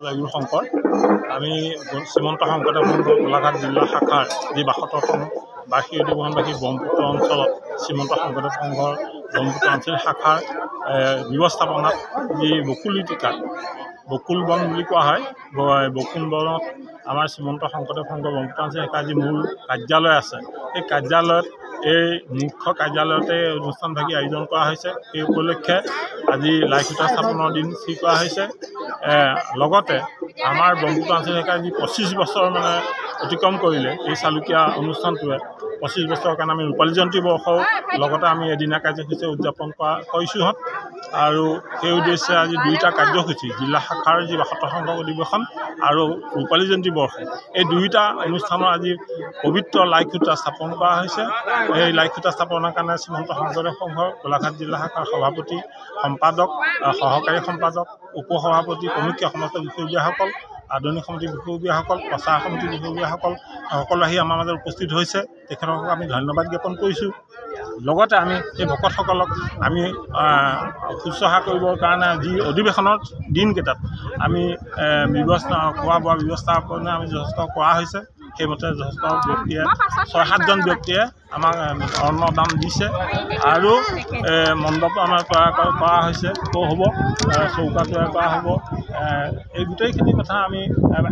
জয়গুৰু শংকৰ আমি শ্ৰীমন্ত শংকৰদেৱ সংঘ গোলাঘাট জিলা শাখাৰ যি ৭২তম বাৰ্ষিক অধিৱেশনবাসী ব্ৰহ্মপুত্ৰ অঞ্চলত শ্ৰীমন্ত শংকৰদেৱ সংঘৰ ব্ৰহ্মপুত্ৰ আঞ্চলিক শাখাৰ ব্যৱস্থাপনাত যি বকুল টিকা বকুল বন বুলি কোৱা হয়। বকুল বনত আমাৰ শ্ৰীমন্ত শংকৰদেৱ সংঘ ব্ৰহ্মপুত্ৰ আঞ্চলিক শাখাৰ যি মূল কাৰ্যালয় আছে, সেই কাৰ্যালয়ত এই মুখ্য কাৰ্যালয়তে অনুষ্ঠানভাগী আয়োজন কৰা হৈছে। সেই উপলক্ষে আজি লাইখুটা স্থাপনৰ দিন ঠিক কৰা হৈছে। লগতে আমাৰ ব্ৰহ্মপুত্ৰ আঞ্চলিক শাখাৰ যি ২৫ বছৰ অতিক্ৰম কৰিলে এই চালুকীয়া অনুষ্ঠানটোৱে ২৫ বছৰৰ কাৰণে আমি ৰূপালী জয়ন্তী বৰ্ষও লগতে আমি এদিনীয়া কাৰ্যসূচী উদযাপন কৰিছোঁহত। আৰু সেই উদ্দেশ্যে আজি দুয়োটা কাৰ্যসূচী জিলা শাখাৰ যি ৭২ সংখ্যক অধিৱেশন আৰু ৰূপালী জয়ন্তী বৰ্ষ, এই দুয়োটা অনুষ্ঠানৰ আজি পবিত্ৰ লাইখুটা স্থাপন কৰা হৈছে। এই লাইখুটা স্থাপনৰ কাৰণে শ্ৰীমন্ত শংকৰদেৱ সংঘৰ গোলাঘাট জিলা শাখাৰ সভাপতি, সম্পাদক, সহকাৰী সম্পাদক, উপসভাপতি, প্ৰমুখ্য সমস্ত বিষয়ববীয়াসকল, আদৰণি সমিতিৰ বিষয়ববীয়াসকল, প্ৰচাৰ সমিতিৰ বিষয়ববীয়াসকল সকলো আহি আমাৰ মাজত উপস্থিত হৈছে। তেখেতসকলক আমি ধন্যবাদ জ্ঞাপন কৰিছোঁ। লগতে আমি এই ভকতসকলক আমি শুশ্ৰূষা কৰিবৰ কাৰণে যি অধিৱেশনৰ দিনকেইটাত আমি ব্যৱস্থা খোৱা বোৱা ব্যৱস্থাপনা আমি যথেষ্ট কৰা হৈছে। সেইমতে যথেষ্ট ব্যক্তিয়ে ৬-৭জন ব্যক্তিয়ে আমাক অন্নদান দিছে আৰু মণ্ডপ আমাৰ তৈয়াৰ কৰা হৈছে, হ'ব চৌকা তৈয়াৰ কৰা হ'ব। এই গোটেইখিনি কথা আমি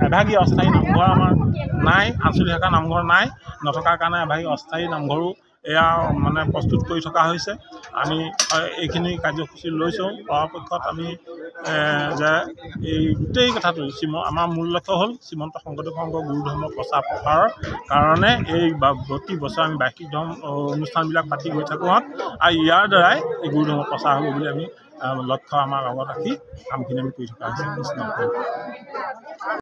এভাগী অস্থায়ী নামঘৰ আমাৰ নাই, আঞ্চলিক শাখা নামঘৰ নাই, নথকাৰ কাৰণে এভাগী অস্থায়ী নামঘৰো এয়া প্ৰস্তুত কৰি থকা হৈছে। আমি এইখিনি কাৰ্যসূচী লৈছোঁ। পৰাপক্ষত আমি যে এই গোটেই কথাটো আমাৰ মূল লক্ষ্য হ'ল শ্ৰীমন্ত শংকৰদেৱ সংঘৰ গুৰু ধৰ্ম প্ৰচাৰ প্ৰসাৰৰ কাৰণে এই প্ৰতি বছৰ আমি বাৰ্ষিক ধৰ্ম অনুষ্ঠানবিলাক পাতি গৈ থাকোঁহত, আৰু ইয়াৰ দ্বাৰাই এই গুৰু ধৰ্ম প্ৰচাৰ হ'ব বুলি আমি লক্ষ্য আমাৰ লগত ৰাখি কামখিনি আমি কৰি থকা হৈছে। কৃষ্ণ।